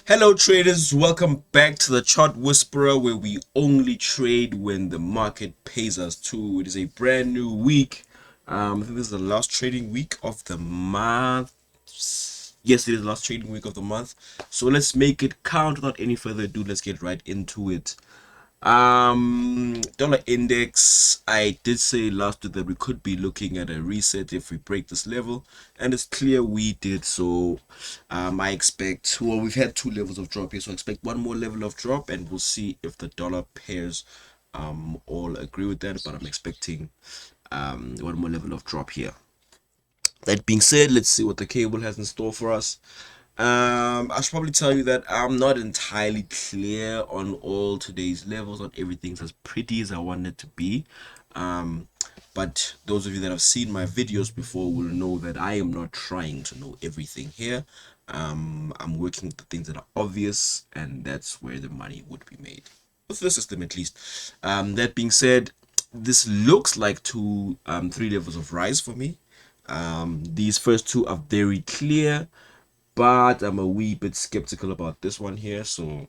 Hello traders, welcome back to the Chart Whisperer, where we only trade when the market pays us to. It is a brand new week. I think this is the last trading week of the month. Yes, it is the last trading week of the month. So let's make it count. Without any further ado, let's get right into it. Dollar index, I did say last week that we could be looking at a reset if we break this level, and it's clear we did. So I expect, well, we've had two levels of drop here, so I expect one more level of drop, and we'll see if the dollar pairs all agree with that. But I'm expecting one more level of drop here. That being said, let's see what the cable has in store for us. I should probably tell you that I'm not entirely clear on all today's levels. Not everything's as pretty as I want it to be. But those of you that have seen my videos before will know that I am not trying to know everything here. I'm working with the things that are obvious, and that's where the money would be made, with the system at least. That being said, this looks like three levels of rise for me. These first two are very clear, but I'm a wee bit skeptical about this one here. So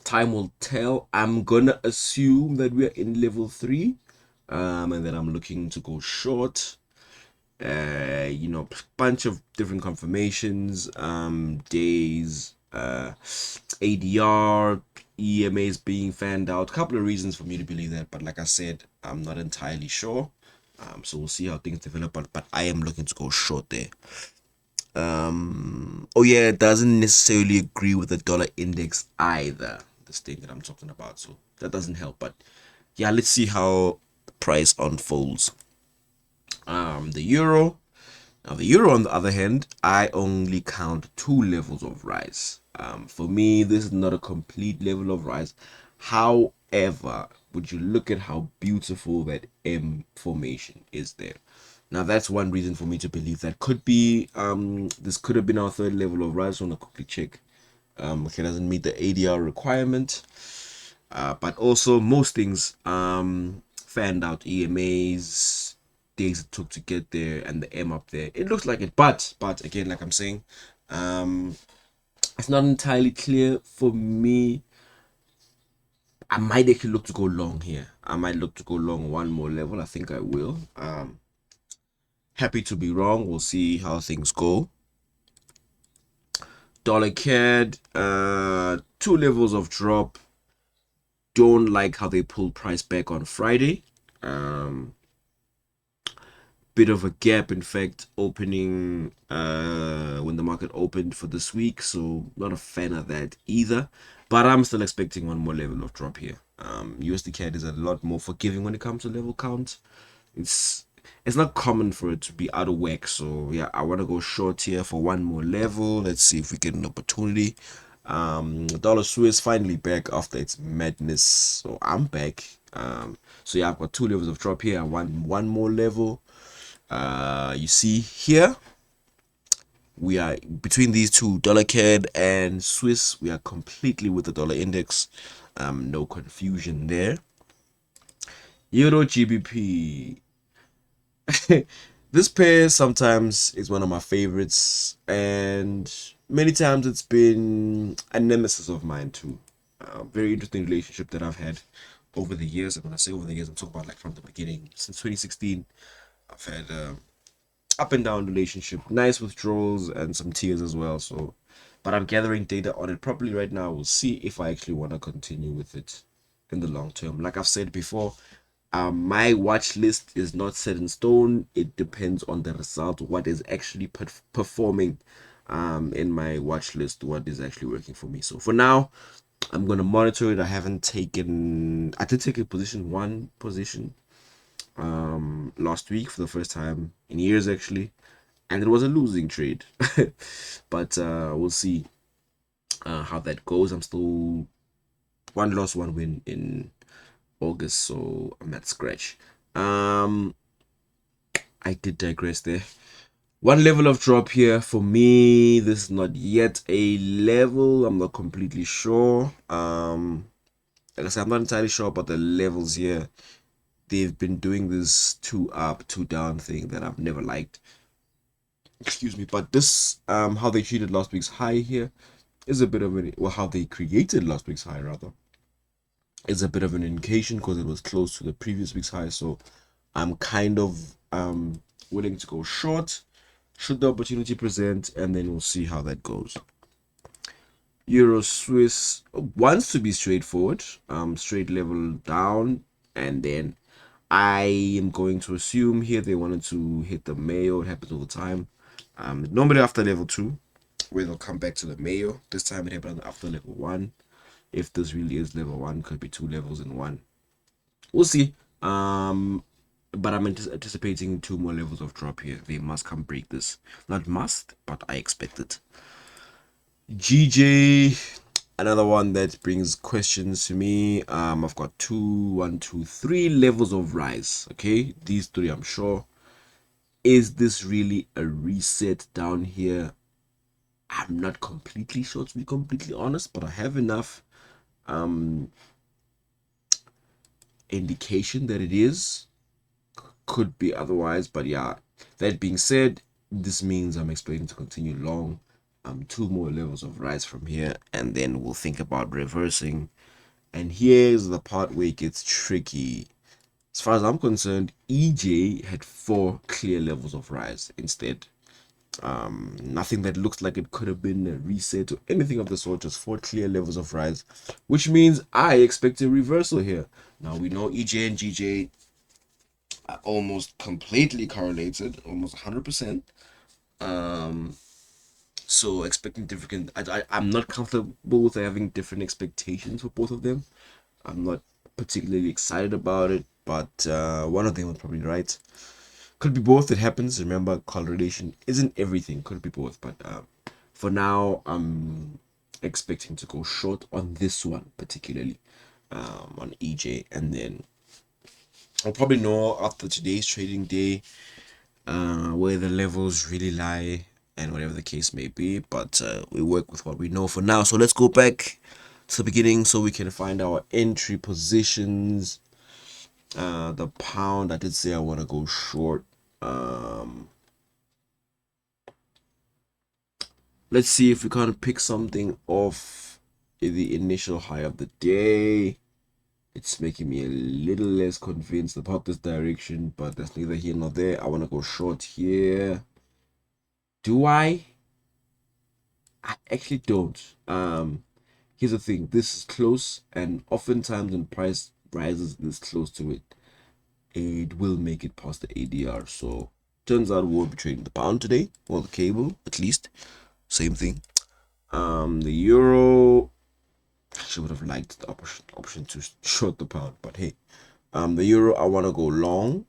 time will tell. I'm gonna assume that we're in level 3, and then I'm looking to go short. Bunch of different confirmations, days, ADR, EMAs being fanned out. A couple of reasons for me to believe that, but like I said, I'm not entirely sure. So we'll see how things develop, but I am looking to go short there. Oh yeah, it doesn't necessarily agree with the dollar index either, this thing that I'm talking about, so that doesn't help. But yeah, let's see how the price unfolds. The euro. Now the euro, on the other hand, I only count two levels of rise. For me, this is not a complete level of rise. However, would you look at how beautiful that M formation is there? Now that's one reason for me to believe that could be this could have been our third level of rise. I want to quickly check. Okay, doesn't meet the ADR requirement, but also most things fanned out, EMAs, days it took to get there, and the M up there. It looks like it, but again, like I'm saying, it's not entirely clear for me. I might actually look to go long here. I might look to go long one more level. I think I will. Happy to be wrong. We'll see how things go. Dollar CAD, two levels of drop. Don't like how they pulled price back on Friday. Bit of a gap, in fact, opening when the market opened for this week, so not a fan of that either, but I'm still expecting one more level of drop here. USDCAD is a lot more forgiving when it comes to level count. It's not common for it to be out of whack, so yeah, I want to go short here for one more level. Let's see if we get an opportunity. Dollar Swiss finally back after its madness, so I'm back. So yeah, I've got two levels of drop here. I want one more level. You see here, we are between these two, dollar CAD and Swiss. We are completely with the dollar index. No confusion there. EURGBP. This pair sometimes is one of my favorites, and many times it's been a nemesis of mine too. Very interesting relationship that I've had over the years. And when I say over the years, I'm talking about like from the beginning, since 2016. I've had up and down relationship, nice withdrawals and some tears as well. So, but I'm gathering data on it properly right now. We'll see if I actually want to continue with it in the long term. Like I've said before, my watch list is not set in stone. It depends on the result, what is actually performing in my watch list, what is actually working for me. So for now, I'm gonna monitor it. I did take a one position last week for the first time in years actually, and it was a losing trade. But we'll see how that goes. I'm still one loss, one win in August, so I'm at scratch. I did digress there. One level of drop here for me. This is not yet a level. I'm not completely sure. Like I said, I'm not entirely sure about the levels here. They've been doing this two up, two down thing that I've never liked. excuse me, but this how they treated last week's high here is a bit of an, well, how they created last week's high rather, is a bit of an indication because it was close to the previous week's high. So I'm kind of willing to go short should the opportunity present, and then we'll see how that goes. Euro Swiss wants to be straightforward, straight level down, and then I am going to assume here they wanted to hit the Mayo. It happens all the time. Normally after level 2, where they'll come back to the Mayo. This time it happened after level 1. If this really is level 1, could be 2 levels in 1. We'll see. But I'm anticipating 2 more levels of drop here. They must come break this. Not must, but I expect it. GJ, another one that brings questions to me. I've got 3 levels of rise. Okay, these 3 I'm sure. Is this really a reset down here? I'm not completely sure, to be completely honest, but I have enough indication that it is. Could be otherwise, but yeah, that being said, this means I'm expecting to continue long. 2 more levels of rise from here, and then we'll think about reversing. And here's the part where it gets tricky. As far as I'm concerned, EJ had 4 clear levels of rise instead. Nothing that looks like it could have been a reset or anything of the sort, just 4 clear levels of rise, which means I expect a reversal here. Now we know EJ and GJ are almost completely correlated, almost 100%. So expecting different, I'm not comfortable with having different expectations for both of them. I'm not particularly excited about it, but one of them was probably right. Could be both. It happens. Remember, correlation isn't everything. Could be both, but for now, I'm expecting to go short on this one particularly, on EJ, and then I'll probably know after today's trading day where the levels really lie and whatever the case may be, but we work with what we know for now. So let's go back to the beginning so we can find our entry positions. The pound, I did say I want to go short. Let's see if we can pick something off the initial high of the day. It's making me a little less convinced about this direction, but that's neither here nor there. I want to go short here. Do I? I actually don't. Here's the thing. This is close, and oftentimes when price rises this close to it, it will make it past the ADR. So turns out we'll be trading the pound today, or the cable at least. Same thing. The euro, I would have liked the option to short the pound, but hey, the euro I want to go long.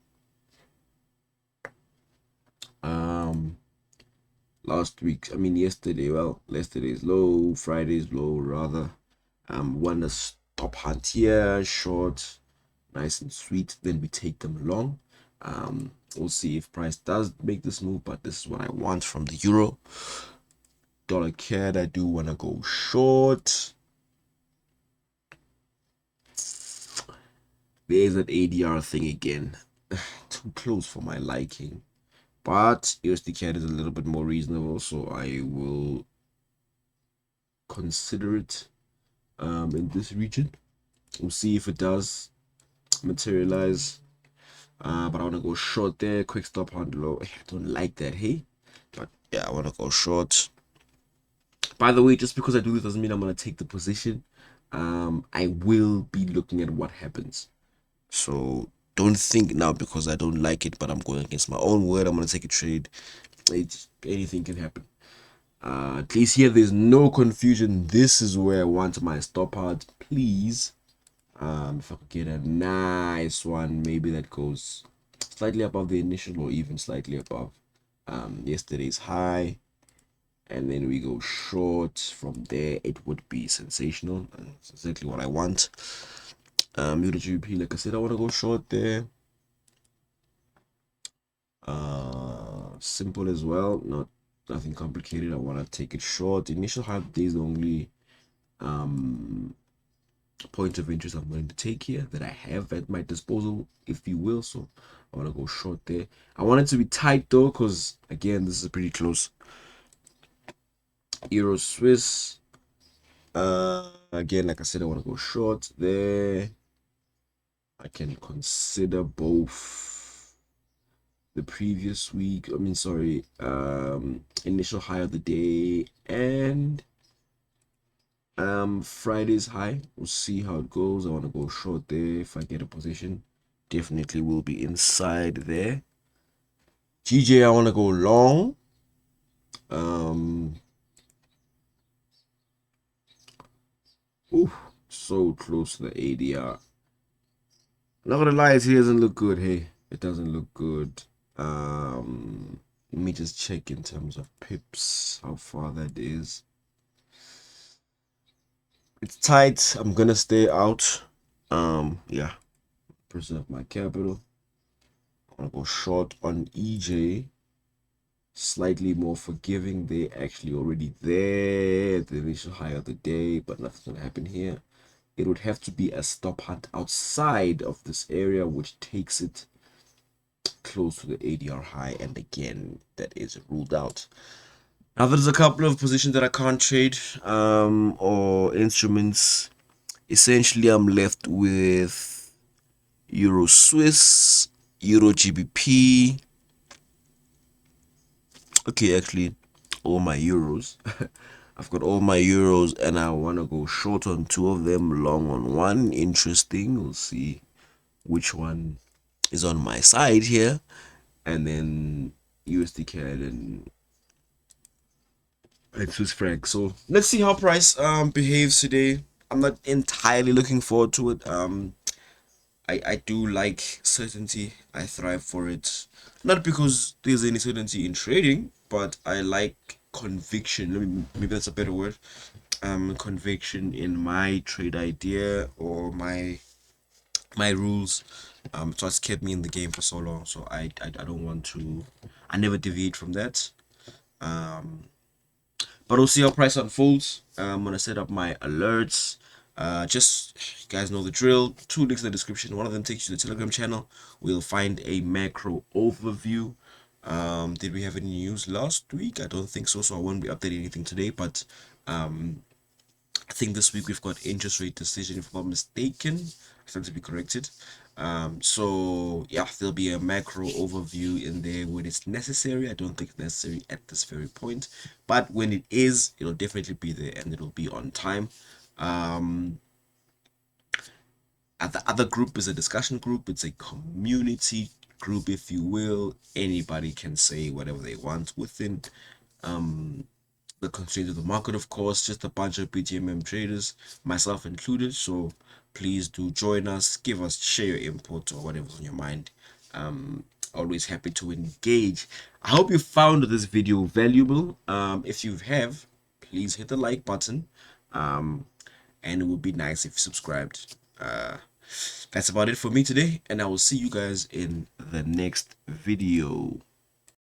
Last week, yesterday, well, yesterday's low, Friday's low rather. Want to stop hunt here, short, nice and sweet, then we take them long. We'll see if price does make this move, but this is what I want from the euro. Dollar CAD, I do want to go short. There's that ADR thing again. Too close for my liking. But USDCAD is a little bit more reasonable, so I will consider it in this region. We'll see if it does materialize. But I want to go short there. Quick stop on low. I don't like that, hey? But yeah, I want to go short. By the way, just because I do this doesn't mean I'm going to take the position. I will be looking at what happens. So don't think now because I don't like it, but I'm going against my own word. I'm going to take a trade. Anything can happen. At least here there's no confusion. This is where I want my stop out, please. If I could get a nice one, maybe that goes slightly above the initial or even slightly above yesterday's high, and then we go short from there, it would be sensational. That's exactly what I want. EURGBP, like I said, I want to go short there. Simple as well, nothing complicated. I want to take it short. Initial high of the day is the only point of interest I'm going to take here that I have at my disposal, if you will. So I want to go short there. I want it to be tight though, because again, this is pretty close. Euro Swiss. Again, like I said, I want to go short there. I can consider both the previous week. I mean, sorry, initial high of the day and Friday's high. We'll see how it goes. I want to go short there. If I get a position, definitely will be inside there. GJ, I want to go long. Ooh, so close to the ADR. Not gonna lie, it doesn't look good. Hey, it doesn't look good. Let me just check in terms of pips how far that is. It's tight. I'm gonna stay out. Yeah, preserve my capital. I'm gonna go short on EJ. Slightly more forgiving. They actually already there. The initial high of the day, but nothing's gonna happen here. It would have to be a stop hunt outside of this area, which takes it close to the ADR high, and again, that is ruled out. Now there's a couple of positions that I can't trade, or instruments. Essentially, I'm left with Euro Swiss, Euro GBP. Okay, actually, all my euros. I've got all my euros, and I want to go short on two of them, long on one. Interesting. We'll see which one is on my side here, and then USDCAD and Swiss franc. So let's see how price behaves today. I'm not entirely looking forward to it. I do like certainty. I thrive for it. Not because there's any certainty in trading, but I like conviction. Maybe that's a better word. Conviction in my trade idea or my rules. So it's kept me in the game for so long. So I don't want to. I never deviate from that. But we'll see how price unfolds. I'm gonna set up my alerts. Just you guys know the drill. 2 links in the description. One of them takes you to the Telegram channel. We'll find a macro overview. Did we have any news last week? I don't think so. So I won't be updating anything today. But I think this week we've got interest rate decision, if I'm not mistaken. I stand to be corrected. So yeah, there'll be a macro overview in there when it's necessary. I don't think it's necessary at this very point, but when it is, it'll definitely be there and it'll be on time. At the other group is a discussion group. It's a community group, if you will. Anybody can say whatever they want within the constraints of the market, of course. Just a bunch of BTMM traders, myself included. So please do join us, share your input or whatever's on your mind. Always happy to engage. I hope you found this video valuable. If you have, please hit the like button, and it would be nice if you subscribed. That's about it for me today, and I will see you guys in the next video.